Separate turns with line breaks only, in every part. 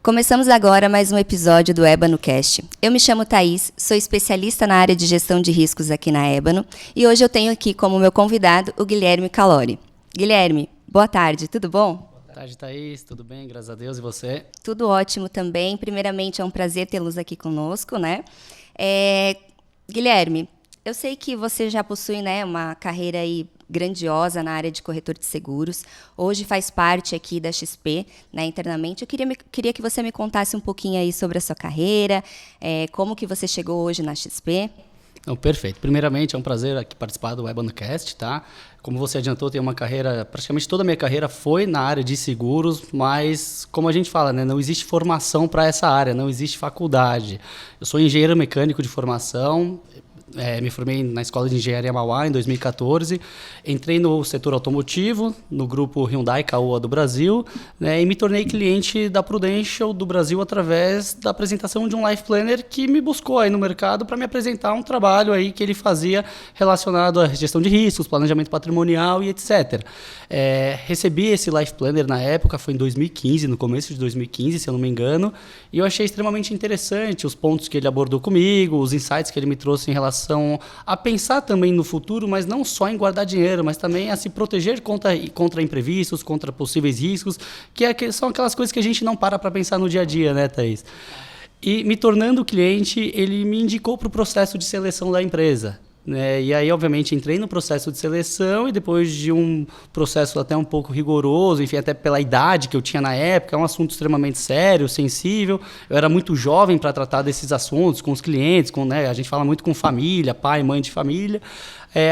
Começamos agora mais um episódio do Ébano Cast. Eu me chamo Thaís, sou especialista na área de gestão de riscos aqui na Ébano e hoje eu tenho aqui como meu convidado o Guilherme Calori. Guilherme, boa tarde, tudo bom?
Boa tarde, Thaís, tudo bem? Graças a Deus, e você?
Tudo ótimo também. Primeiramente, é um prazer tê-los aqui conosco, né? Guilherme, eu sei que você já possui, né, uma carreira aí grandiosa na área de corretor de seguros. Hoje faz parte aqui da XP, né, internamente. Eu queria que você me contasse um pouquinho aí sobre a sua carreira, como que você chegou hoje na XP.
Não, perfeito. Primeiramente, é um prazer aqui participar do WebOnCast, tá? Como você adiantou, tenho uma carreira, praticamente toda a minha carreira foi na área de seguros, mas como a gente fala, né, não existe formação para essa área, não existe faculdade. Eu sou engenheiro mecânico de formação. Me formei na Escola de Engenharia Mauá em 2014, entrei no setor automotivo, no grupo Hyundai Caoa do Brasil, né, e me tornei cliente da Prudential do Brasil através da apresentação de um Life Planner que me buscou aí no mercado para me apresentar um trabalho aí que ele fazia relacionado à gestão de riscos, planejamento patrimonial e etc. Recebi esse Life Planner na época, foi em 2015, no começo de 2015, se eu não me engano, e eu achei extremamente interessante os pontos que ele abordou comigo, os insights que ele me trouxe em relação a pensar também no futuro, mas não só em guardar dinheiro, mas também a se proteger contra imprevistos, contra possíveis riscos, são aquelas coisas que a gente não para pensar no dia a dia, né, Thaís? E me tornando cliente, ele me indicou para o processo de seleção da empresa. E aí, obviamente, entrei no processo de seleção e depois de um processo até um pouco rigoroso, enfim, até pela idade que eu tinha na época, é um assunto extremamente sério, sensível. Eu era muito jovem para tratar desses assuntos com os clientes, a gente fala muito com família, pai, mãe de família.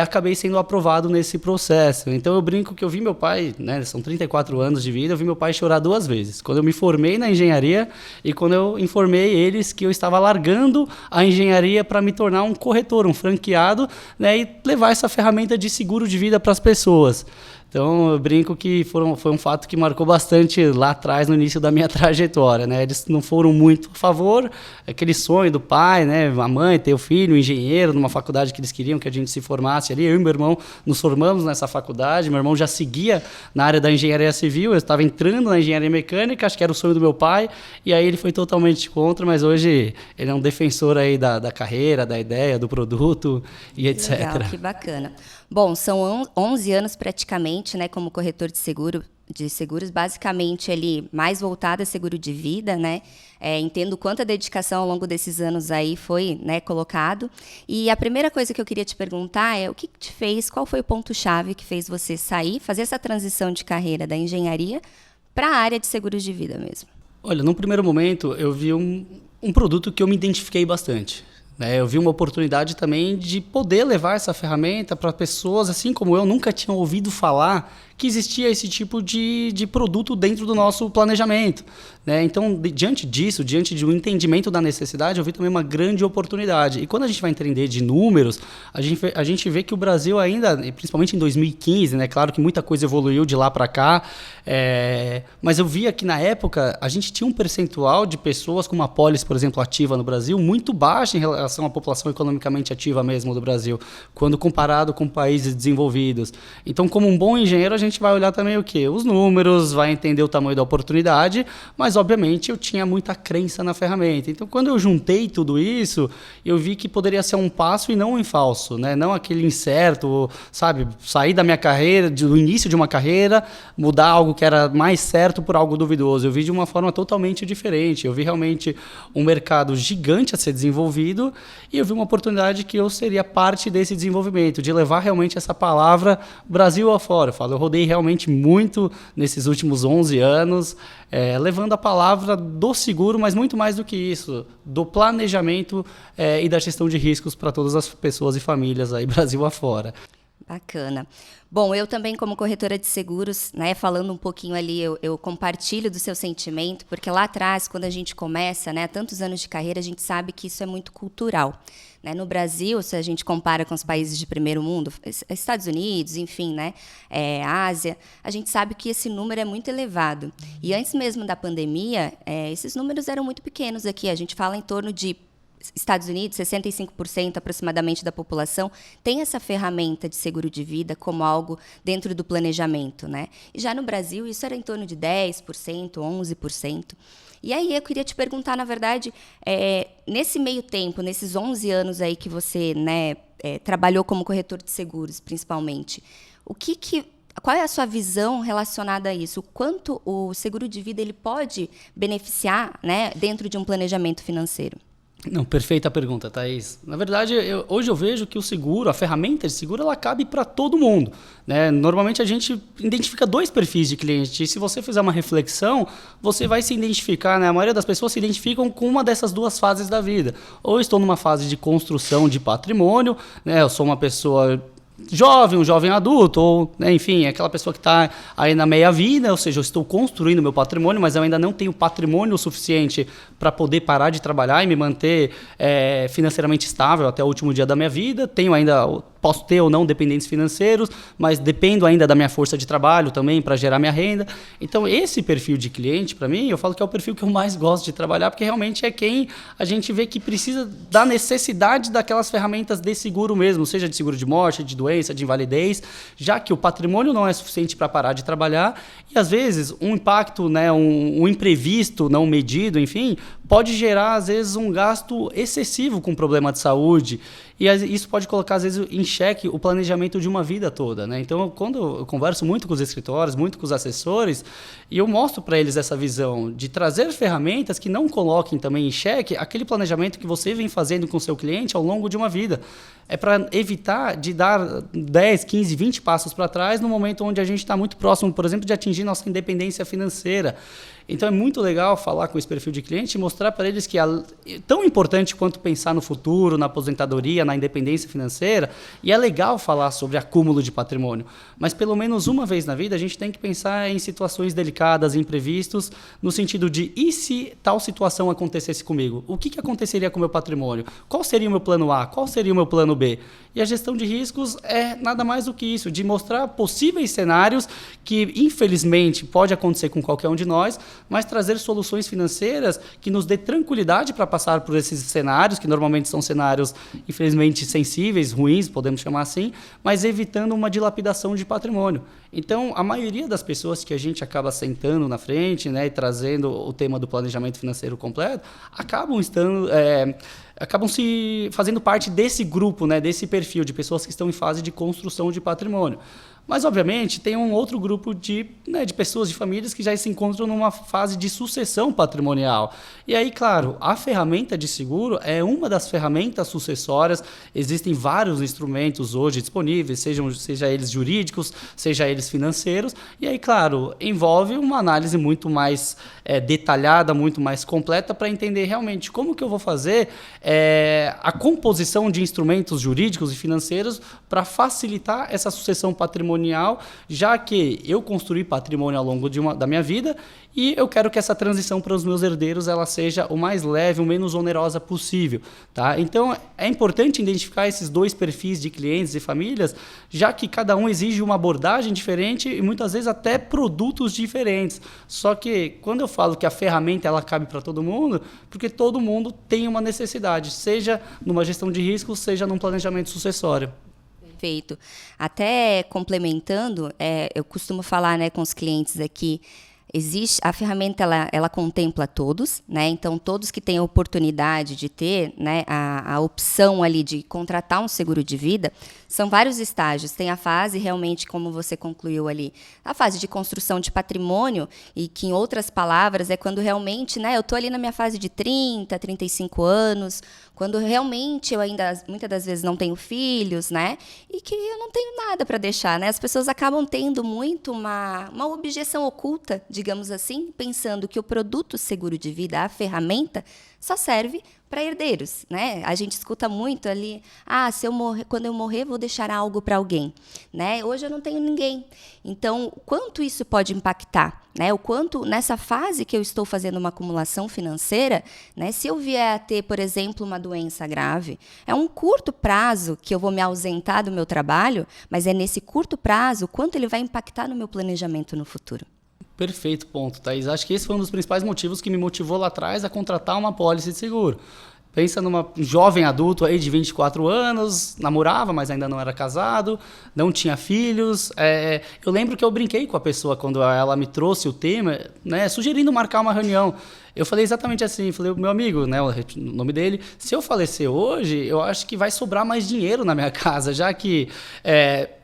Acabei sendo aprovado nesse processo. Então, eu brinco que eu vi meu pai, né, são 34 anos de vida, eu vi meu pai chorar 2 vezes. Quando eu me formei na engenharia e quando eu informei eles que eu estava largando a engenharia para me tornar um corretor, um franqueado, né, e levar essa ferramenta de seguro de vida para as pessoas. Então, eu brinco que foi um fato que marcou bastante lá atrás, no início da minha trajetória, né? Eles não foram muito a favor, aquele sonho do pai, né? A mãe ter o filho, um engenheiro, numa faculdade que eles queriam que a gente se formasse ali. Eu e meu irmão nos formamos nessa faculdade, meu irmão já seguia na área da engenharia civil, eu estava entrando na engenharia mecânica, acho que era o sonho do meu pai, e aí ele foi totalmente contra, mas hoje ele é um defensor aí da carreira, da ideia, do produto e etc.
Legal, que bacana. Bom, são 11 anos praticamente, né, como corretor de seguros, basicamente ele mais voltado a seguro de vida, né? Entendo quanta dedicação ao longo desses anos aí foi, né, colocado. E a primeira coisa que eu queria te perguntar é o que te fez, qual foi o ponto-chave que fez você sair, fazer essa transição de carreira da engenharia para a área de seguros de vida mesmo?
Olha, num primeiro momento eu vi um produto que eu me identifiquei bastante. Eu vi uma oportunidade também de poder levar essa ferramenta para pessoas, assim como eu, nunca tinham ouvido falar que existia esse tipo de produto dentro do nosso planejamento. Então, diante disso, diante de um entendimento da necessidade, eu vi também uma grande oportunidade. E quando a gente vai entender de números, a gente vê que o Brasil ainda, principalmente em 2015, claro que muita coisa evoluiu de lá para cá, mas eu via que na época a gente tinha um percentual de pessoas com uma pólice, por exemplo, ativa no Brasil, muito baixo em relação à população economicamente ativa mesmo do Brasil, quando comparado com países desenvolvidos. Então, como um bom engenheiro, a gente vai olhar também o quê? Os números, vai entender o tamanho da oportunidade, mas obviamente eu tinha muita crença na ferramenta. Então, quando eu juntei tudo isso, eu vi que poderia ser um passo e não um em falso, não aquele incerto, sabe? Sair da minha carreira, do início de uma carreira, mudar algo que era mais certo por algo duvidoso. Eu vi de uma forma totalmente diferente. Eu vi realmente um mercado gigante a ser desenvolvido e eu vi uma oportunidade que eu seria parte desse desenvolvimento, de levar realmente essa palavra Brasil afora. Eu rodei realmente muito nesses últimos 11 anos, levando a palavra do seguro, mas muito mais do que isso, do planejamento e da gestão de riscos para todas as pessoas e famílias aí Brasil afora.
Bacana. Bom, eu também, como corretora de seguros, falando um pouquinho ali, eu compartilho do seu sentimento, porque lá atrás, quando a gente começa, há tantos anos de carreira, a gente sabe que isso é muito cultural. No Brasil, se a gente compara com os países de primeiro mundo, Estados Unidos, enfim, Ásia, a gente sabe que esse número é muito elevado. E antes mesmo da pandemia, esses números eram muito pequenos aqui. A gente fala em torno de Estados Unidos, 65% aproximadamente da população tem essa ferramenta de seguro de vida como algo dentro do planejamento, né? E já no Brasil, isso era em torno de 10%, 11%. E aí eu queria te perguntar, na verdade, nesse meio tempo, nesses 11 anos aí que você, né, trabalhou como corretor de seguros, principalmente, qual é a sua visão relacionada a isso? O quanto o seguro de vida ele pode beneficiar, né, dentro de um planejamento financeiro?
Não, perfeita pergunta, Thaís. Na verdade, hoje eu vejo que o seguro, a ferramenta de seguro, ela cabe para todo mundo, né? Normalmente a gente identifica 2 perfis de cliente e se você fizer uma reflexão, você vai se identificar, né? A maioria das pessoas se identificam com uma dessas 2 fases da vida. Ou estou numa fase de construção de patrimônio, né? Eu sou uma pessoa jovem, um jovem adulto, ou, né, enfim, aquela pessoa que está aí na meia-vida, ou seja, eu estou construindo meu patrimônio, mas eu ainda não tenho patrimônio suficiente para poder parar de trabalhar e me manter financeiramente estável até o último dia da minha vida. Posso ter ou não dependentes financeiros, mas dependo ainda da minha força de trabalho também para gerar minha renda. Então, esse perfil de cliente, para mim, eu falo que é o perfil que eu mais gosto de trabalhar, porque realmente é quem a gente vê que precisa da necessidade daquelas ferramentas de seguro mesmo, seja de seguro de morte, de doença, de invalidez, já que o patrimônio não é suficiente para parar de trabalhar e, às vezes, um impacto, né, um imprevisto não medido, enfim, pode gerar, às vezes, um gasto excessivo com problema de saúde. E isso pode colocar, às vezes, em xeque o planejamento de uma vida toda, né? Então, quando eu converso muito com os escritórios, muito com os assessores, e eu mostro para eles essa visão de trazer ferramentas que não coloquem também em xeque aquele planejamento que você vem fazendo com o seu cliente ao longo de uma vida. É para evitar de dar 10, 15, 20 passos para trás no momento onde a gente está muito próximo, por exemplo, de atingir nossa independência financeira. Então é muito legal falar com esse perfil de cliente e mostrar para eles que é tão importante quanto pensar no futuro, na aposentadoria, na independência financeira, e é legal falar sobre acúmulo de patrimônio, mas pelo menos uma vez na vida a gente tem que pensar em situações delicadas, imprevistos, no sentido de e se tal situação acontecesse comigo? O que aconteceria com o meu patrimônio? Qual seria o meu plano A? Qual seria o meu plano B? E a gestão de riscos é nada mais do que isso, de mostrar possíveis cenários que, infelizmente, pode acontecer com qualquer um de nós, mas trazer soluções financeiras que nos dê tranquilidade para passar por esses cenários, que normalmente são cenários, infelizmente, sensíveis, ruins, podemos chamar assim, mas evitando uma dilapidação de patrimônio. Então, a maioria das pessoas que a gente acaba sentando na frente, né, e trazendo o tema do planejamento financeiro completo, acabam se fazendo parte desse grupo, né, desse perfil de pessoas que estão em fase de construção de patrimônio. Mas, obviamente, tem um outro grupo de pessoas, de famílias que já se encontram numa fase de sucessão patrimonial. E aí, claro, a ferramenta de seguro é uma das ferramentas sucessórias. Existem vários instrumentos hoje disponíveis, seja eles jurídicos, seja eles financeiros. E aí, claro, envolve uma análise muito mais detalhada, muito mais completa para entender realmente como que eu vou fazer a composição de instrumentos jurídicos e financeiros para facilitar essa sucessão patrimonial, já que eu construí patrimônio ao longo da minha vida e eu quero que essa transição para os meus herdeiros ela seja o mais leve, o menos onerosa possível. Tá? Então, é importante identificar esses 2 perfis de clientes e famílias, já que cada um exige uma abordagem diferente e muitas vezes até produtos diferentes. Só que quando eu falo que a ferramenta ela cabe para todo mundo, porque todo mundo tem uma necessidade, seja numa gestão de riscos, seja num planejamento sucessório.
Perfeito. Até complementando, eu costumo falar, né, com os clientes aqui, a ferramenta ela contempla todos, né? Então todos que têm a oportunidade de ter, né, a opção ali de contratar um seguro de vida, são vários estágios. Tem a fase realmente, como você concluiu ali, a fase de construção de patrimônio, e que em outras palavras é quando realmente, né, eu estou ali na minha fase de 30, 35 anos, quando realmente eu ainda, muitas das vezes, não tenho filhos, né, e que eu não tenho nada para deixar, né? As pessoas acabam tendo muito uma objeção oculta, digamos assim, pensando que o produto seguro de vida, a ferramenta, só serve para herdeiros, né? A gente escuta muito ali, quando eu morrer, vou deixar algo para alguém, né? Hoje eu não tenho ninguém. Então, o quanto isso pode impactar, né? O quanto nessa fase que eu estou fazendo uma acumulação financeira, né? Se eu vier a ter, por exemplo, uma doença grave, é um curto prazo que eu vou me ausentar do meu trabalho, mas é nesse curto prazo quanto ele vai impactar no meu planejamento no futuro.
Perfeito ponto, Thaís. Acho que esse foi um dos principais motivos que me motivou lá atrás a contratar uma pólice de seguro. Pensa numa jovem adulto aí de 24 anos, namorava, mas ainda não era casado, não tinha filhos. Eu lembro que eu brinquei com a pessoa quando ela me trouxe o tema, né, sugerindo marcar uma reunião. Eu falei exatamente assim, falei, meu amigo, né, o nome dele, se eu falecer hoje, eu acho que vai sobrar mais dinheiro na minha casa, já que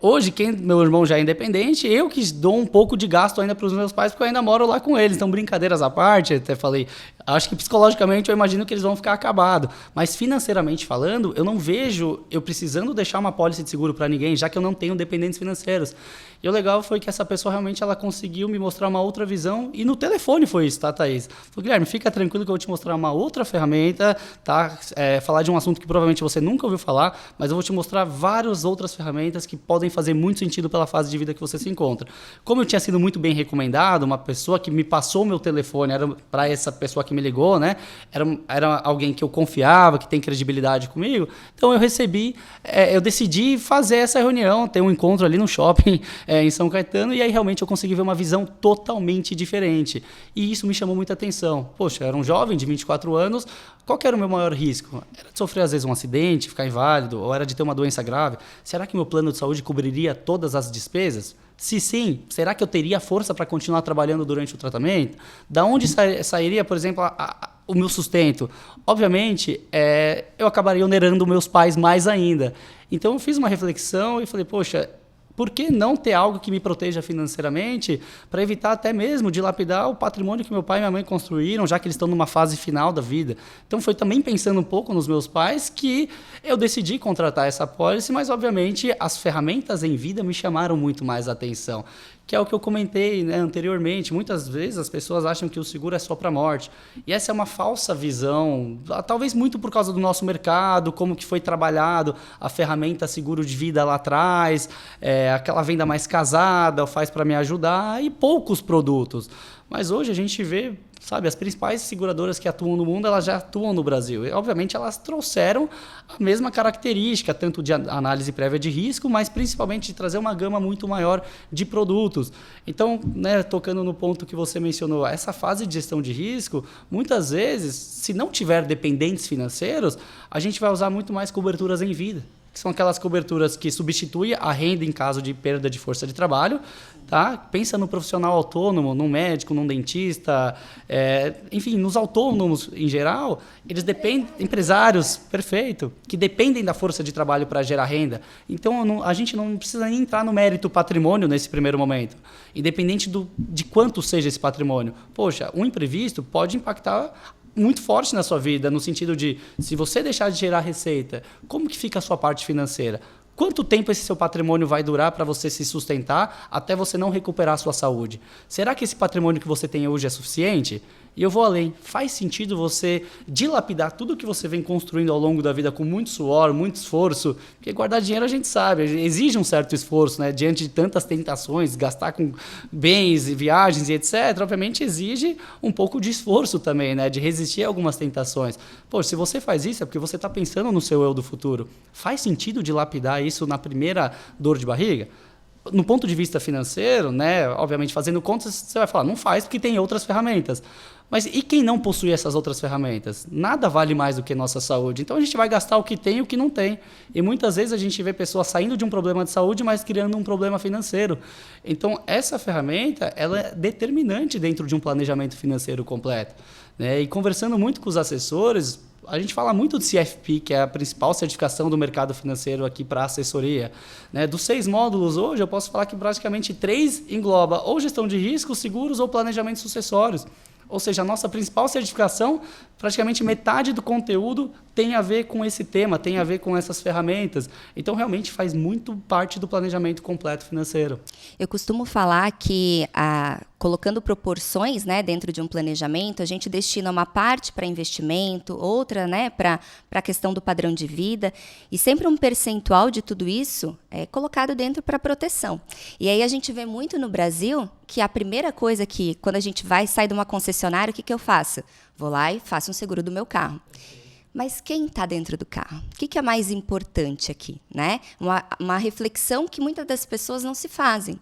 hoje, meu irmão já é independente, eu que dou um pouco de gasto ainda para os meus pais, porque eu ainda moro lá com eles. Então, brincadeiras à parte, até falei, acho que psicologicamente eu imagino que eles vão ficar acabados, mas financeiramente falando, eu não vejo eu precisando deixar uma pólice de seguro para ninguém, já que eu não tenho dependentes financeiros. E o legal foi que essa pessoa realmente ela conseguiu me mostrar uma outra visão, e no telefone foi isso, tá, Thaís? Falei, Guilherme, fica tranquilo que eu vou te mostrar uma outra ferramenta, tá? Falar de um assunto que provavelmente você nunca ouviu falar, mas eu vou te mostrar várias outras ferramentas que podem fazer muito sentido pela fase de vida que você se encontra. Como eu tinha sido muito bem recomendado, uma pessoa que me passou o meu telefone, era para essa pessoa que me ligou, né? Era alguém que eu confiava, que tem credibilidade comigo, então eu decidi fazer essa reunião, ter um encontro ali no shopping, em São Caetano, e aí realmente eu consegui ver uma visão totalmente diferente. E isso me chamou muita atenção. Poxa, eu era um jovem de 24 anos, qual que era o meu maior risco? Era de sofrer, às vezes, um acidente, ficar inválido, ou era de ter uma doença grave? Será que meu plano de saúde cobriria todas as despesas? Se sim, será que eu teria força para continuar trabalhando durante o tratamento? Da onde sairia, por exemplo, o meu sustento? Obviamente, eu acabaria onerando meus pais mais ainda. Então, eu fiz uma reflexão e falei, poxa, por que não ter algo que me proteja financeiramente para evitar até mesmo dilapidar o patrimônio que meu pai e minha mãe construíram, já que eles estão numa fase final da vida? Então, foi também pensando um pouco nos meus pais que eu decidi contratar essa pólice, mas, obviamente, as ferramentas em vida me chamaram muito mais a atenção, que é o que eu comentei, né, anteriormente. Muitas vezes as pessoas acham que o seguro é só para a morte. E essa é uma falsa visão, talvez muito por causa do nosso mercado, como que foi trabalhado a ferramenta seguro de vida lá atrás, aquela venda mais casada, faz para me ajudar, e poucos produtos. Mas hoje a gente vê, sabe, as principais seguradoras que atuam no mundo, elas já atuam no Brasil. E, obviamente, elas trouxeram a mesma característica, tanto de análise prévia de risco, mas principalmente de trazer uma gama muito maior de produtos. Então, né, tocando no ponto que você mencionou, essa fase de gestão de risco, muitas vezes, se não tiver dependentes financeiros, a gente vai usar muito mais coberturas em vida, que são aquelas coberturas que substituem a renda em caso de perda de força de trabalho. Tá? Pensa no profissional autônomo, num médico, num dentista, enfim, nos autônomos em geral, eles dependem, empresários, perfeito, que dependem da força de trabalho para gerar renda. Então, a gente não precisa nem entrar no mérito patrimônio nesse primeiro momento, independente de quanto seja esse patrimônio. Poxa, um imprevisto pode impactar muito forte na sua vida, no sentido de, se você deixar de gerar receita, como que fica a sua parte financeira? Quanto tempo esse seu patrimônio vai durar para você se sustentar até você não recuperar a sua saúde? Será que esse patrimônio que você tem hoje é suficiente? E eu vou além. Faz sentido você dilapidar tudo que você vem construindo ao longo da vida com muito suor, muito esforço? Porque guardar dinheiro a gente sabe, exige um certo esforço, né? Diante de tantas tentações, gastar com bens, viagens e etc. Obviamente exige um pouco de esforço também, né? De resistir a algumas tentações. Pô, se você faz isso é porque você está pensando no seu eu do futuro. Faz sentido dilapidar isso na primeira dor de barriga? No ponto de vista financeiro, né, obviamente fazendo contas, você vai falar, não faz porque tem outras ferramentas. Mas e quem não possui essas outras ferramentas? Nada vale mais do que nossa saúde. Então a gente vai gastar o que tem e o que não tem. E muitas vezes a gente vê pessoas saindo de um problema de saúde, mas criando um problema financeiro. Então essa ferramenta ela é determinante dentro de um planejamento financeiro completo, né? E conversando muito com os assessores, a gente fala muito do CFP, que é a principal certificação do mercado financeiro aqui para assessoria, né? Dos 6 módulos hoje, eu posso falar que praticamente 3 engloba ou gestão de riscos, seguros ou planejamentos sucessórios. Ou seja, a nossa principal certificação, praticamente metade do conteúdo tem a ver com esse tema, tem a ver com essas ferramentas. Então, realmente faz muito parte do planejamento completo financeiro.
Eu costumo falar que, colocando proporções, né, dentro de um planejamento, a gente destina uma parte para investimento, outra, né, para a questão do padrão de vida, e sempre um percentual de tudo isso é colocado dentro para proteção. E aí a gente vê muito no Brasil que a primeira coisa que, quando a gente sair de uma concessionária, o que eu faço? Vou lá e faço um seguro do meu carro. Mas quem está dentro do carro? O que é mais importante aqui, né? Uma reflexão que muitas das pessoas não se fazem. O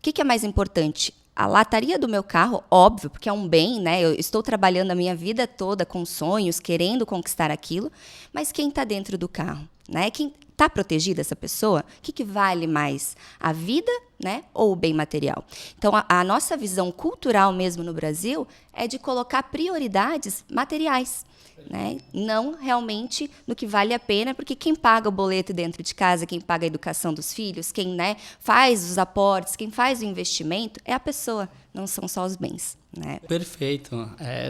que é mais importante? a lataria do meu carro, óbvio, porque é um bem, né? Eu estou trabalhando a minha vida toda com sonhos, querendo conquistar aquilo, mas quem está dentro do carro, né? Quem está protegida essa pessoa? O que vale mais? A vida, né? Ou o bem material? Então, a nossa visão cultural mesmo no Brasil é de colocar prioridades materiais, né? Não realmente no que vale a pena, porque quem paga o boleto dentro de casa, quem paga a educação dos filhos, quem, né, faz os aportes, quem faz o investimento é a pessoa, não são só os bens, né?
Perfeito.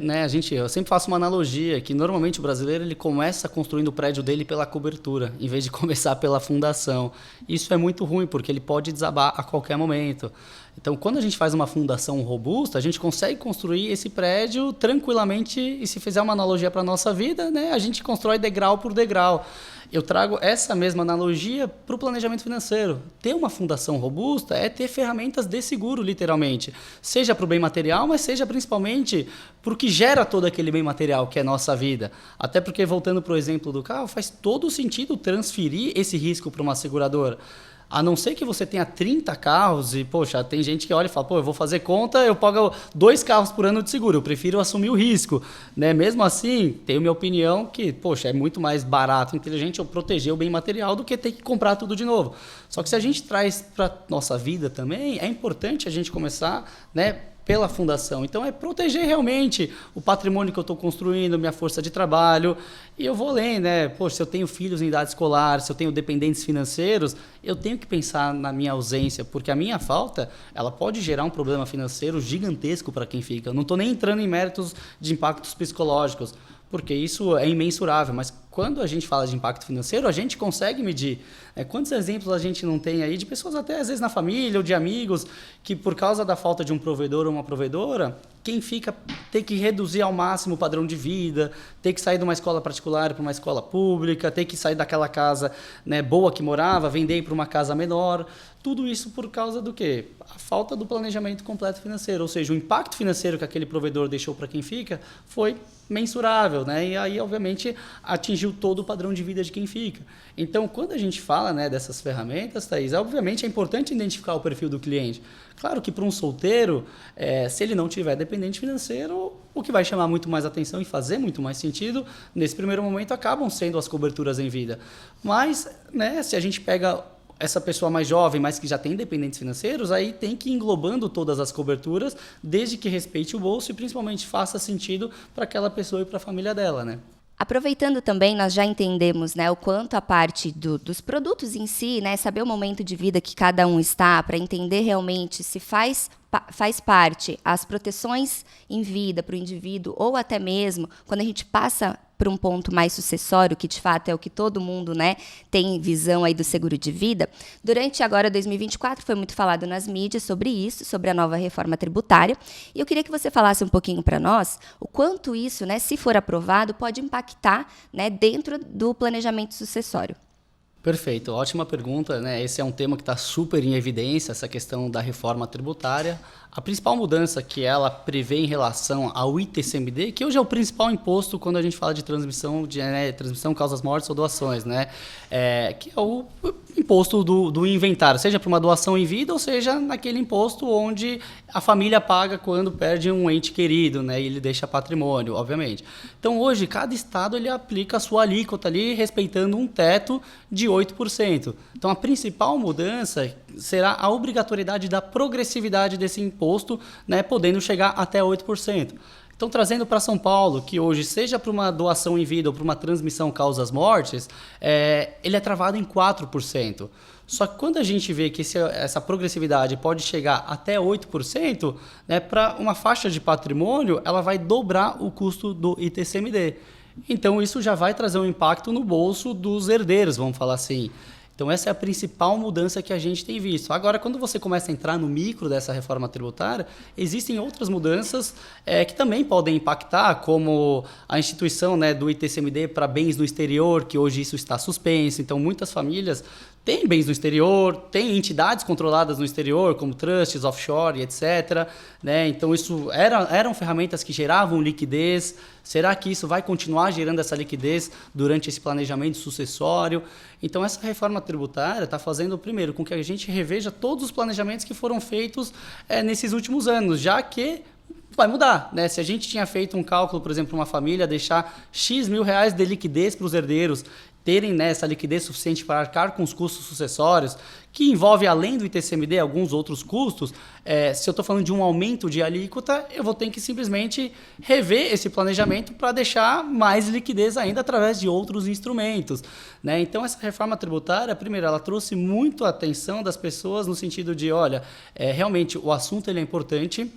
Né, eu sempre faço uma analogia que normalmente o brasileiro ele começa construindo o prédio dele pela cobertura, em vez de começar pela fundação. Isso é muito ruim, porque ele pode desabar a qualquer momento. Então, quando a gente faz uma fundação robusta, a gente consegue construir esse prédio tranquilamente, e se fizer uma analogia para a nossa vida, né, a gente constrói degrau por degrau. Eu trago essa mesma analogia para o planejamento financeiro. Ter uma fundação robusta é ter ferramentas de seguro, literalmente. Seja para o bem material, mas seja principalmente para o que gera todo aquele bem material, que é a nossa vida. Até porque, voltando para o exemplo do carro, faz todo sentido transferir esse risco para uma seguradora. A não ser que você tenha 30 carros e, poxa, tem gente que olha e fala, pô, eu vou fazer conta, eu pago 2 carros por ano de seguro, eu prefiro assumir o risco, né? Mesmo assim, tenho minha opinião que, poxa, é muito mais barato, inteligente eu proteger o bem material do que ter que comprar tudo de novo. Só que se a gente traz para nossa vida também, é importante a gente começar, né, pela fundação. Então, é proteger realmente o patrimônio que eu estou construindo, minha força de trabalho. E eu vou além, né? Poxa, se eu tenho filhos em idade escolar, se eu tenho dependentes financeiros, eu tenho que pensar na minha ausência, porque a minha falta, ela pode gerar um problema financeiro gigantesco para quem fica. Eu não estou nem entrando em méritos de impactos psicológicos, porque isso é imensurável, mas quando a gente fala de impacto financeiro, a gente consegue medir. Quantos exemplos a gente não tem aí de pessoas até às vezes na família ou de amigos que por causa da falta de um provedor ou uma provedora, quem fica tem que reduzir ao máximo o padrão de vida, ter que sair de uma escola particular para uma escola pública, ter que sair daquela casa, né, boa que morava, vender para uma casa menor. Tudo isso por causa do quê? A falta do planejamento completo financeiro, ou seja, o impacto financeiro que aquele provedor deixou para quem fica foi mensurável, né? E aí, obviamente, atingiu todo o padrão de vida de quem fica. Então, quando a gente fala, né, dessas ferramentas, Thaís, obviamente é importante identificar o perfil do cliente. Claro que para um solteiro, se ele não tiver dependente financeiro, o que vai chamar muito mais atenção e fazer muito mais sentido, nesse primeiro momento, acabam sendo as coberturas em vida. Mas, né, se a gente pega essa pessoa mais jovem, mas que já tem dependentes financeiros, aí tem que ir englobando todas as coberturas, desde que respeite o bolso e principalmente faça sentido para aquela pessoa e para a família dela, né?
Aproveitando também, nós já entendemos, né, o quanto a parte dos produtos em si, né, saber o momento de vida que cada um está, para entender realmente se faz parte as proteções em vida para o indivíduo, ou até mesmo quando a gente passa para um ponto mais sucessório, que de fato é o que todo mundo, né, tem visão aí do seguro de vida. Durante agora 2024 foi muito falado nas mídias sobre isso, sobre a nova reforma tributária, e eu queria que você falasse um pouquinho para nós o quanto isso, né, se for aprovado, pode impactar, né, dentro do planejamento sucessório.
Perfeito, ótima pergunta, né? Esse é um tema que está super em evidência, essa questão da reforma tributária. A principal mudança que ela prevê em relação ao ITCMD, que hoje é o principal imposto quando a gente fala de transmissão, transmissão, causas mortes ou doações, né? Que é o imposto do inventário, seja para uma doação em vida ou seja naquele imposto onde a família paga quando perde um ente querido, né? E ele deixa patrimônio, obviamente. Então, hoje, cada estado ele aplica a sua alíquota ali, respeitando um teto de 8%. Então, a principal mudança será a obrigatoriedade da progressividade desse imposto, né, podendo chegar até 8%. Então, trazendo para São Paulo, que hoje, seja para uma doação em vida ou para uma transmissão causas mortes, ele é travado em 4%. Só que quando a gente vê que essa progressividade pode chegar até 8%, né, para uma faixa de patrimônio, ela vai dobrar o custo do ITCMD. Então, isso já vai trazer um impacto no bolso dos herdeiros, vamos falar assim. Então, essa é a principal mudança que a gente tem visto. Agora, quando você começa a entrar no micro dessa reforma tributária, existem outras mudanças que também podem impactar, como a instituição, né, do ITCMD para bens no exterior, que hoje isso está suspenso. Então, muitas famílias tem bens no exterior, tem entidades controladas no exterior, como trusts, offshore, etc. Né? Então, isso eram ferramentas que geravam liquidez. Será que isso vai continuar gerando essa liquidez durante esse planejamento sucessório? Então, essa reforma tributária está fazendo, primeiro, com que a gente reveja todos os planejamentos que foram feitos nesses últimos anos, já que vai mudar, né? Se a gente tinha feito um cálculo, por exemplo, uma família deixar X mil reais de liquidez para os herdeiros, terem, né, essa liquidez suficiente para arcar com os custos sucessórios, que envolve, além do ITCMD, alguns outros custos, se eu estou falando de um aumento de alíquota, eu vou ter que simplesmente rever esse planejamento para deixar mais liquidez ainda através de outros instrumentos. Né? Então, essa reforma tributária, primeiro, ela trouxe muito a atenção das pessoas no sentido de, olha, realmente o assunto ele é importante,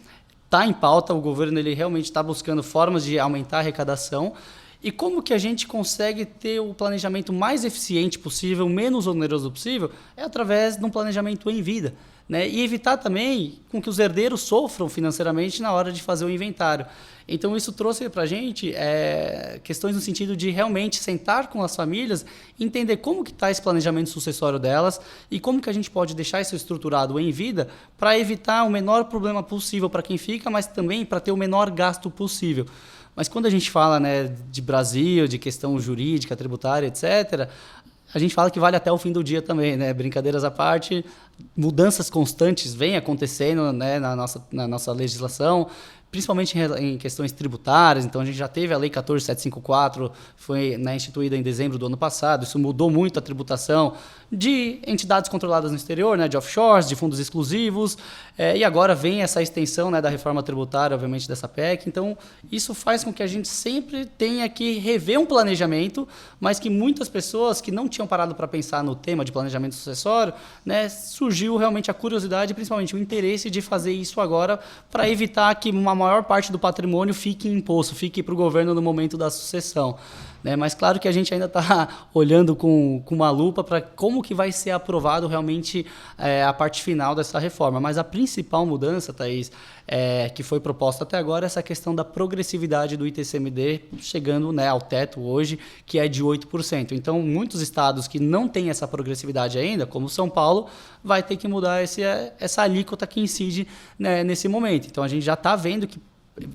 está em pauta, o governo ele realmente está buscando formas de aumentar a arrecadação. E como que a gente consegue ter o planejamento mais eficiente possível, menos oneroso possível? É através de um planejamento em vida. Né? E evitar também com que os herdeiros sofram financeiramente na hora de fazer o inventário. Então, isso trouxe para a gente questões no sentido de realmente sentar com as famílias, entender como que está esse planejamento sucessório delas e como que a gente pode deixar isso estruturado em vida para evitar o menor problema possível para quem fica, mas também para ter o menor gasto possível. Mas quando a gente fala, né, de Brasil, de questão jurídica, tributária, etc., a gente fala que vale até o fim do dia também, né? Brincadeiras à parte, mudanças constantes vêm acontecendo, né, na nossa legislação, principalmente em questões tributárias. Então, a gente já teve a Lei 14.754, foi, né, instituída em dezembro do ano passado. Isso mudou muito a tributação de entidades controladas no exterior, né, de offshores, de fundos exclusivos, e agora vem essa extensão, né, da reforma tributária, obviamente, dessa PEC. Então, isso faz com que a gente sempre tenha que rever um planejamento, mas que muitas pessoas que não tinham parado para pensar no tema de planejamento sucessório, né, surgiu realmente a curiosidade, principalmente o interesse de fazer isso agora para evitar que uma maior parte do patrimônio fique em imposto, fique para o governo no momento da sucessão. Né? Mas claro que a gente ainda está olhando com uma lupa para como que vai ser aprovado realmente a parte final dessa reforma. Mas a principal mudança, Thaís, que foi proposta até agora, é essa questão da progressividade do ITCMD, chegando, né, ao teto hoje, que é de 8%. Então, muitos estados que não têm essa progressividade ainda, como São Paulo, vai ter que mudar essa alíquota que incide, né, nesse momento. Então, a gente já está vendo que,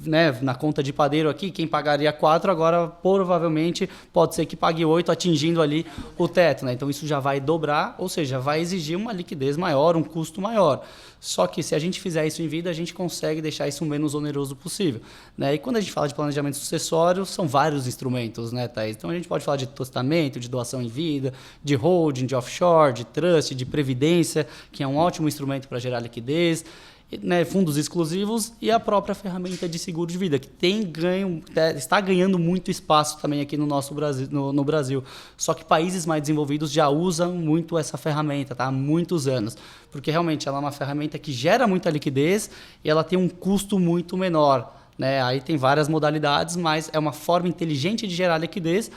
né, na conta de padeiro aqui, quem pagaria 4, agora provavelmente pode ser que pague 8, atingindo ali o teto. Né? Então isso já vai dobrar, ou seja, vai exigir uma liquidez maior, um custo maior. Só que se a gente fizer isso em vida, a gente consegue deixar isso o menos oneroso possível. Né? E quando a gente fala de planejamento sucessório, são vários instrumentos, né, Thaís? Então a gente pode falar de testamento, de doação em vida, de holding, de offshore, de trust, de previdência, que é um ótimo instrumento para gerar liquidez, né, fundos exclusivos e a própria ferramenta de seguro de vida, que está ganhando muito espaço também aqui no nosso Brasil, no Brasil. Só que países mais desenvolvidos já usam muito essa ferramenta, tá? Há muitos anos, porque realmente ela é uma ferramenta que gera muita liquidez e ela tem um custo muito menor. Né? Aí tem várias modalidades, mas é uma forma inteligente de gerar liquidez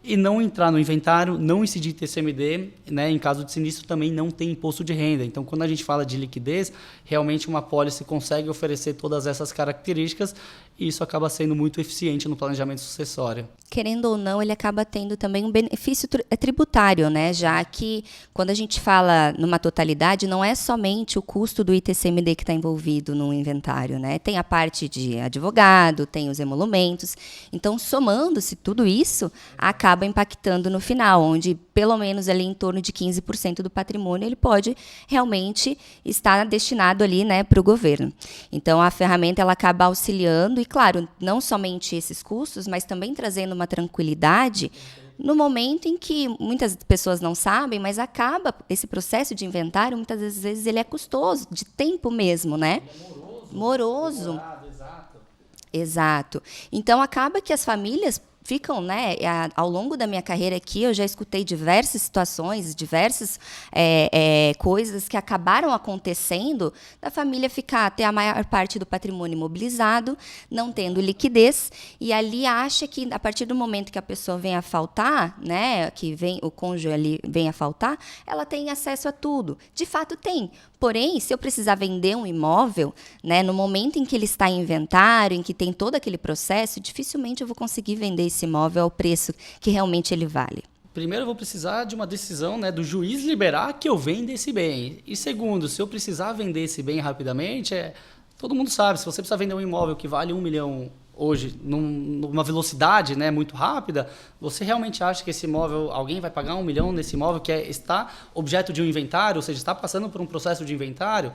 e não entrar no inventário, não incidir TCMD, né? Em caso de sinistro também não tem imposto de renda. Então, quando a gente fala de liquidez, realmente uma pólice consegue oferecer todas essas características e isso acaba sendo muito eficiente no planejamento sucessório.
Querendo ou não, ele acaba tendo também um benefício tributário, né? Já que quando a gente fala numa totalidade, não é somente o custo do ITCMD que está envolvido no inventário, né? Tem a parte de advogado, tem os emolumentos. Então, somando-se tudo isso, acaba impactando no final, onde pelo menos ali em torno de 15% do patrimônio ele pode realmente estar destinado ali, né, para o governo. Então, a ferramenta ela acaba auxiliando e, claro, não somente esses custos, mas também trazendo uma tranquilidade no momento em que muitas pessoas não sabem, mas acaba esse processo de inventário, muitas vezes ele é custoso, de tempo mesmo, né? Moroso. Exato. Então, acaba que as famílias ficam, né, ao longo da minha carreira aqui, eu já escutei diversas situações, diversas coisas que acabaram acontecendo da família ter a maior parte do patrimônio imobilizado, não tendo liquidez, e ali acha que a partir do momento que a pessoa vem a faltar, né, o cônjuge ali vem a faltar, ela tem acesso a tudo. De fato tem. Porém, se eu precisar vender um imóvel, né, no momento em que ele está em inventário, em que tem todo aquele processo, dificilmente eu vou conseguir vender esse imóvel ao preço que realmente ele vale.
primeiro eu vou precisar de uma decisão, né, do juiz liberar que eu venda esse bem. E segundo, se eu precisar vender esse bem rapidamente, todo mundo sabe, se você precisar vender um imóvel que vale 1 milhão hoje, numa velocidade, né, muito rápida, você realmente acha que esse imóvel, alguém vai pagar 1 milhão nesse imóvel que está objeto de um inventário, ou seja, está passando por um processo de inventário?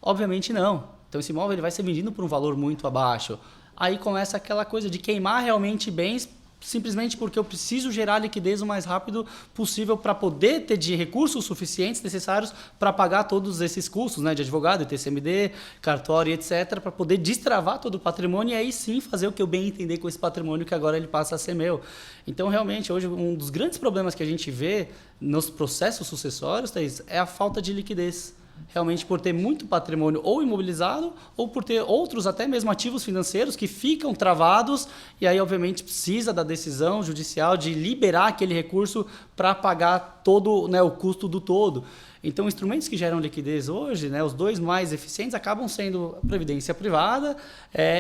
Obviamente não. Então esse imóvel ele vai ser vendido por um valor muito abaixo. Aí começa aquela coisa de queimar realmente bens simplesmente porque eu preciso gerar liquidez o mais rápido possível para poder ter de recursos suficientes necessários para pagar todos esses custos, né, de advogado, TCMD, cartório, etc., para poder destravar todo o patrimônio e aí sim fazer o que eu bem entender com esse patrimônio que agora ele passa a ser meu. Então, realmente, hoje, um dos grandes problemas que a gente vê nos processos sucessórios, Thaís, é a falta de liquidez. Realmente por ter muito patrimônio ou imobilizado ou por ter outros até mesmo ativos financeiros que ficam travados e aí obviamente precisa da decisão judicial de liberar aquele recurso para pagar todo, né, o custo do todo. Então, instrumentos que geram liquidez hoje, né, os dois mais eficientes acabam sendo a previdência privada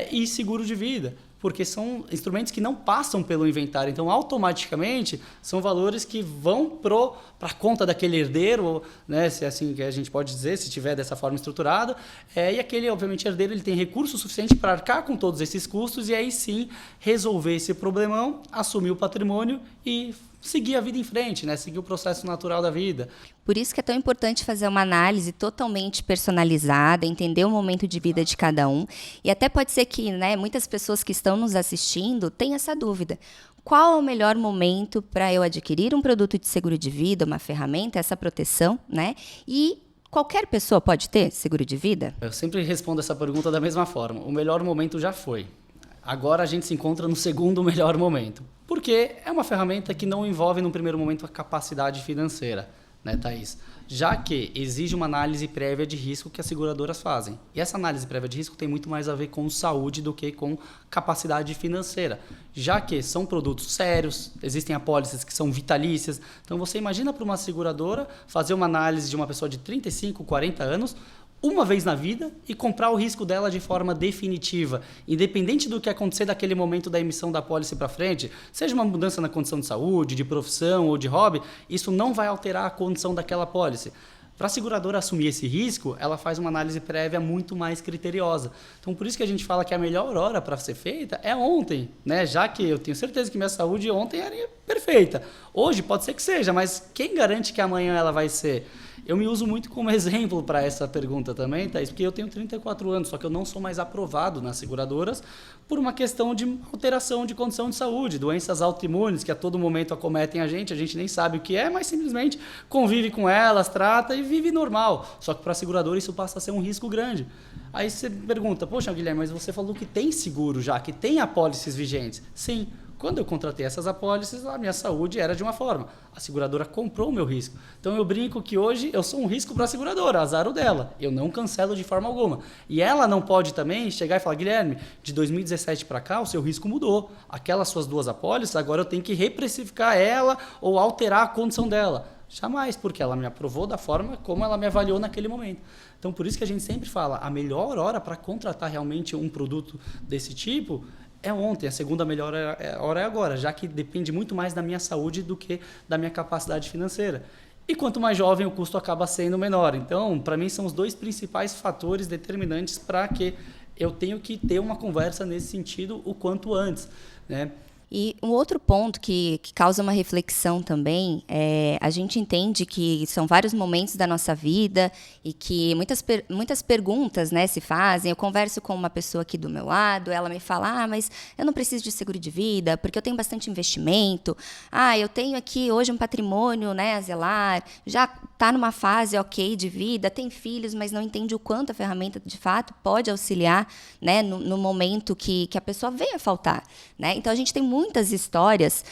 e seguro de vida, porque são instrumentos que não passam pelo inventário. Então, automaticamente, são valores que vão para a conta daquele herdeiro, né, se é assim que a gente pode dizer, se tiver dessa forma estruturada, e aquele, obviamente, herdeiro ele tem recurso suficiente para arcar com todos esses custos e aí sim resolver esse problemão, assumir o patrimônio e seguir a vida em frente, né? Seguir o processo natural da vida.
Por isso que é tão importante fazer uma análise totalmente personalizada, entender o momento de vida de cada um. E até pode ser que, né, muitas pessoas que estão nos assistindo tenham essa dúvida. Qual é o melhor momento para eu adquirir um produto de seguro de vida, uma ferramenta, essa proteção, né? E qualquer pessoa pode ter seguro de vida?
Eu sempre respondo essa pergunta da mesma forma. O melhor momento já foi. Agora a gente se encontra no segundo melhor momento. Porque é uma ferramenta que não envolve, no primeiro momento, a capacidade financeira, né, Thaís? Já que exige uma análise prévia de risco que as seguradoras fazem. E essa análise prévia de risco tem muito mais a ver com saúde do que com capacidade financeira. Já que são produtos sérios, existem apólices que são vitalícias. Então, você imagina para uma seguradora fazer uma análise de uma pessoa de 35, 40 anos, uma vez na vida e comprar o risco dela de forma definitiva, independente do que acontecer daquele momento da emissão da apólice para frente, seja uma mudança na condição de saúde, de profissão ou de hobby, isso não vai alterar a condição daquela apólice. Para a seguradora assumir esse risco, ela faz uma análise prévia muito mais criteriosa. Então, por isso que a gente fala que a melhor hora para ser feita é ontem, né? Já que eu tenho certeza que minha saúde ontem era perfeita. Hoje pode ser que seja, mas quem garante que amanhã ela vai ser? Eu me uso muito como exemplo para essa pergunta também, Thaís, porque eu tenho 34 anos, só que eu não sou mais aprovado nas seguradoras por uma questão de alteração de condição de saúde, doenças autoimunes que a todo momento acometem a gente nem sabe o que é, mas simplesmente convive com elas, trata e vive normal. Só que para a seguradora isso passa a ser um risco grande. Aí você pergunta, poxa, Guilherme, mas você falou que tem seguro já, que tem apólices vigentes. Sim. Quando eu contratei essas apólices, a minha saúde era de uma forma. A seguradora comprou o meu risco. Então, eu brinco que hoje eu sou um risco para a seguradora, azar o dela. Eu não cancelo de forma alguma. E ela não pode também chegar e falar, Guilherme, de 2017 para cá, o seu risco mudou. Aquelas suas duas apólices, agora eu tenho que reprecificar ela ou alterar a condição dela. Jamais, porque ela me aprovou da forma como ela me avaliou naquele momento. Então, por isso que a gente sempre fala, a melhor hora para contratar realmente um produto desse tipo é ontem, a segunda melhor hora é agora, já que depende muito mais da minha saúde do que da minha capacidade financeira. E quanto mais jovem, o custo acaba sendo menor. Então, para mim, são os dois principais fatores determinantes para que eu tenho que ter uma conversa nesse sentido o quanto antes, né?
E um outro ponto que causa uma reflexão também, a gente entende que são vários momentos da nossa vida e que muitas perguntas, né, se fazem. Eu converso com uma pessoa aqui do meu lado, ela me fala, mas eu não preciso de seguro de vida porque eu tenho bastante investimento. Eu tenho aqui hoje um patrimônio, né, a zelar, já está numa fase ok de vida, tem filhos, mas não entende o quanto a ferramenta de fato pode auxiliar, né, no momento que a pessoa venha a faltar, né? Então a gente tem muitas histórias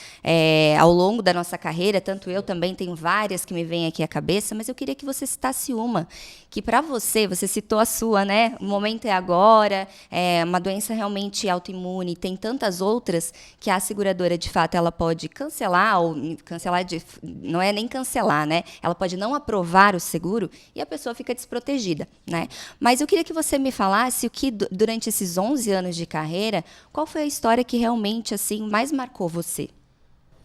ao longo da nossa carreira, tanto eu também tenho várias que me vêm aqui à cabeça, mas eu queria que você citasse uma, que para você citou a sua, né? O momento é agora, uma doença realmente autoimune, tem tantas outras que a seguradora, de fato, ela pode cancelar, ou cancelar, não é nem cancelar, né? Ela pode não aprovar o seguro e a pessoa fica desprotegida, né? Mas eu queria que você me falasse o que, durante esses 11 anos de carreira, qual foi a história que realmente, assim, mais marcou você?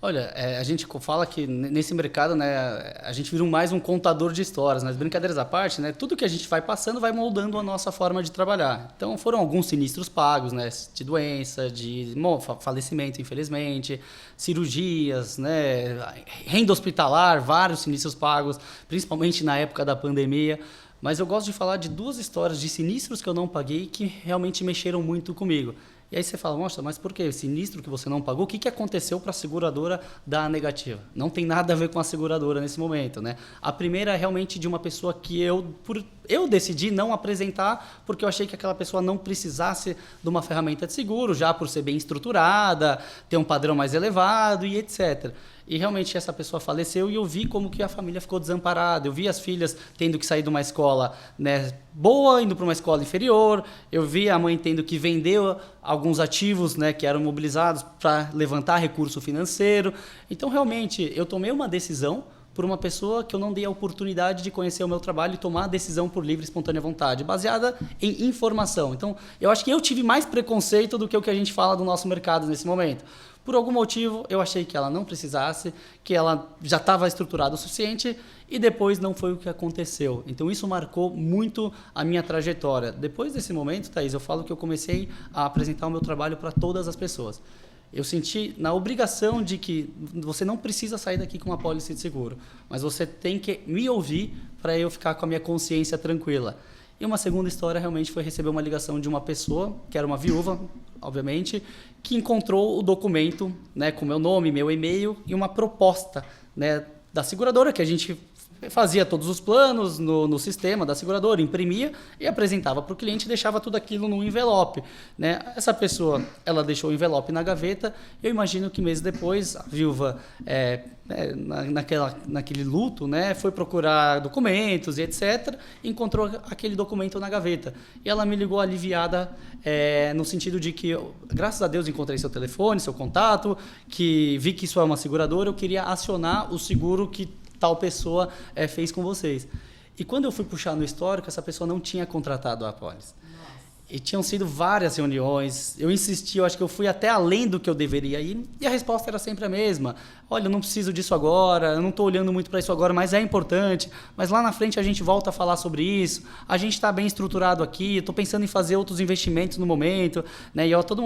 Olha, a gente fala que nesse mercado, né, a gente vira mais um contador de histórias, né? Brincadeiras à parte, né? Tudo que a gente vai passando vai moldando a nossa forma de trabalhar. Então, foram alguns sinistros pagos, né? De doença, de falecimento, infelizmente, cirurgias, né? Renda hospitalar, vários sinistros pagos, principalmente na época da pandemia. Mas eu gosto de falar de 2 histórias de sinistros que eu não paguei que realmente mexeram muito comigo. E aí você fala, nossa, mas por que? Sinistro que você não pagou? O que aconteceu para a seguradora dar negativa? Não tem nada a ver com a seguradora nesse momento, né? A primeira é realmente de uma pessoa que eu decidi não apresentar porque eu achei que aquela pessoa não precisasse de uma ferramenta de seguro, já por ser bem estruturada, ter um padrão mais elevado e etc. E realmente essa pessoa faleceu e eu vi como que a família ficou desamparada. Eu vi as filhas tendo que sair de uma escola, né, boa, indo para uma escola inferior. Eu vi a mãe tendo que vender alguns ativos, né, que eram mobilizados para levantar recurso financeiro. Então, realmente, eu tomei uma decisão por uma pessoa que eu não dei a oportunidade de conhecer o meu trabalho e tomar a decisão por livre e espontânea vontade, baseada em informação. Então, eu acho que eu tive mais preconceito do que o que a gente fala do nosso mercado nesse momento. Por algum motivo, eu achei que ela não precisasse, que ela já estava estruturada o suficiente e depois não foi o que aconteceu. Então, isso marcou muito a minha trajetória. Depois desse momento, Thaís, eu falo que eu comecei a apresentar o meu trabalho para todas as pessoas. Eu senti na obrigação de que você não precisa sair daqui com uma pólice de seguro, mas você tem que me ouvir para eu ficar com a minha consciência tranquila. E uma segunda história realmente foi receber uma ligação de uma pessoa, que era uma viúva, obviamente, que encontrou o documento, né, com meu nome, meu e-mail e uma proposta, né, da seguradora, que a gente fazia todos os planos no sistema da seguradora, imprimia e apresentava para o cliente e deixava tudo aquilo num envelope, né? Essa pessoa, ela deixou o envelope na gaveta. Eu imagino que meses depois a viúva, naquele luto, né, foi procurar documentos e etc. E encontrou aquele documento na gaveta. E ela me ligou aliviada, no sentido de que, graças a Deus, encontrei seu telefone, seu contato, que vi que isso é uma seguradora, eu queria acionar o seguro que tal pessoa fez com vocês. E quando eu fui puxar no histórico, essa pessoa não tinha contratado a apólice. E tinham sido várias reuniões, eu insisti, eu acho que eu fui até além do que eu deveria ir, e a resposta era sempre a mesma. Olha, eu não preciso disso agora, eu não estou olhando muito para isso agora, mas é importante, mas lá na frente a gente volta a falar sobre isso, a gente está bem estruturado aqui, estou pensando em fazer outros investimentos no momento, né? E a todo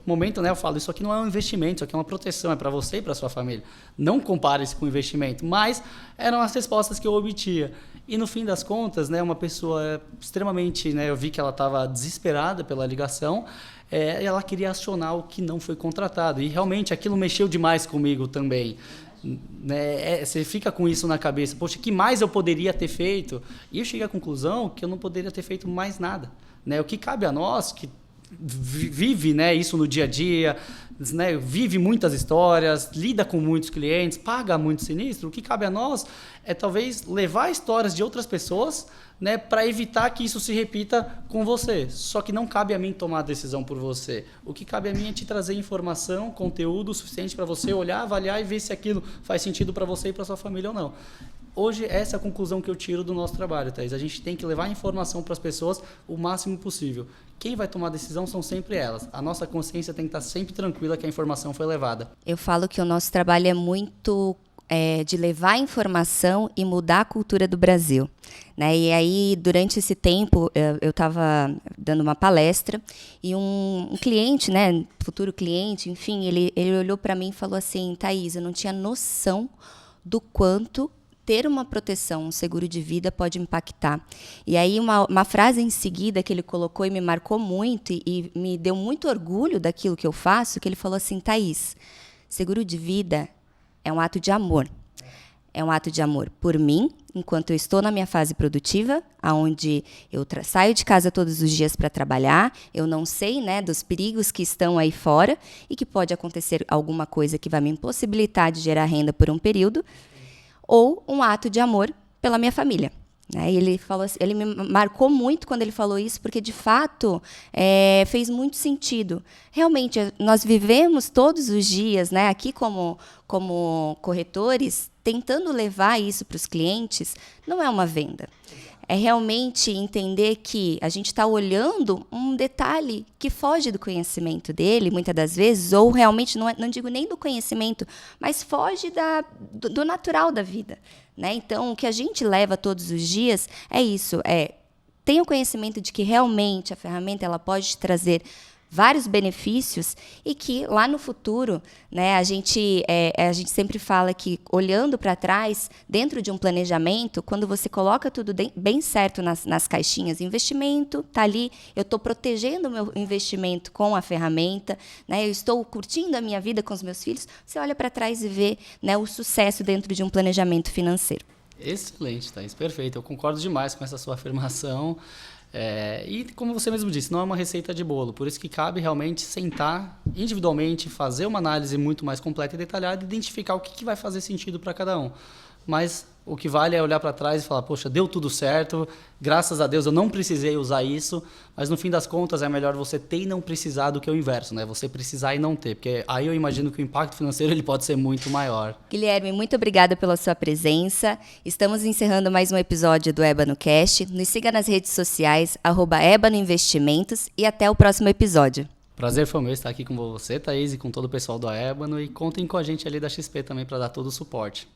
momento, né, eu falo, isso aqui não é um investimento, isso aqui é uma proteção, é para você e para sua família. Não compare isso com investimento, mas eram as respostas que eu obtia. E no fim das contas, né, uma pessoa extremamente, né, eu vi que ela estava desesperada pela ligação, ela queria acionar o que não foi contratado. E realmente aquilo mexeu demais comigo também. Né? Você fica com isso na cabeça, poxa, o que mais eu poderia ter feito? E eu cheguei à conclusão que eu não poderia ter feito mais nada. Né? O que cabe a nós, que vive, né, isso no dia a dia, né, vive muitas histórias, lida com muitos clientes, paga muito sinistro, o que cabe a nós é talvez levar histórias de outras pessoas, né, para evitar que isso se repita com você. Só que não cabe a mim tomar a decisão por você. O que cabe a mim é te trazer informação, conteúdo suficiente para você olhar, avaliar e ver se aquilo faz sentido para você e para sua família ou não. Hoje, essa é a conclusão que eu tiro do nosso trabalho, Thaís. A gente tem que levar informação para as pessoas o máximo possível. Quem vai tomar a decisão são sempre elas. A nossa consciência tem que estar sempre tranquila que a informação foi levada.
Eu falo que o nosso trabalho é muito de levar informação e mudar a cultura do Brasil. Né? E aí, durante esse tempo, eu estava dando uma palestra e um cliente, né, futuro cliente, enfim, ele olhou para mim e falou assim, Thaís, eu não tinha noção do quanto ter uma proteção, um seguro de vida pode impactar. E aí uma frase em seguida que ele colocou e me marcou muito e me deu muito orgulho daquilo que eu faço, que ele falou assim, Thaís, seguro de vida é um ato de amor. É um ato de amor por mim, enquanto eu estou na minha fase produtiva, onde eu saio de casa todos os dias para trabalhar, eu não sei, né, dos perigos que estão aí fora e que pode acontecer alguma coisa que vai me impossibilitar de gerar renda por um período, ou um ato de amor pela minha família. Né? Ele falou assim, ele me marcou muito quando ele falou isso, porque, de fato, fez muito sentido. Realmente, nós vivemos todos os dias, né, aqui como corretores, tentando levar isso para os clientes, não é uma venda. é realmente entender que a gente está olhando um detalhe que foge do conhecimento dele, muitas das vezes, ou realmente, não digo nem do conhecimento, mas foge do natural da vida, né? Então, o que a gente leva todos os dias é isso, tenha o conhecimento de que realmente a ferramenta ela pode te trazer vários benefícios e que lá no futuro, né, a gente sempre fala que olhando para trás, dentro de um planejamento, quando você coloca tudo bem certo nas caixinhas, investimento está ali, eu estou protegendo o meu investimento com a ferramenta, né, eu estou curtindo a minha vida com os meus filhos, você olha para trás e vê, né, o sucesso dentro de um planejamento financeiro.
Excelente, Thaís, perfeito. Eu concordo demais com essa sua afirmação. E como você mesmo disse, não é uma receita de bolo, por isso que cabe realmente sentar individualmente, fazer uma análise muito mais completa e detalhada e identificar o que vai fazer sentido para cada um. Mas o que vale é olhar para trás e falar, poxa, deu tudo certo, graças a Deus eu não precisei usar isso, mas no fim das contas é melhor você ter e não precisar do que o inverso, né? Você precisar e não ter, porque aí eu imagino que o impacto financeiro ele pode ser muito maior.
Guilherme, muito obrigada pela sua presença. Estamos encerrando mais um episódio do Ébano Cast. Nos siga nas redes sociais, @Ébano Investimentos e até o próximo episódio.
Prazer foi meu estar aqui com você, Thaís, e com todo o pessoal do Ébano, e contem com a gente ali da XP também para dar todo o suporte.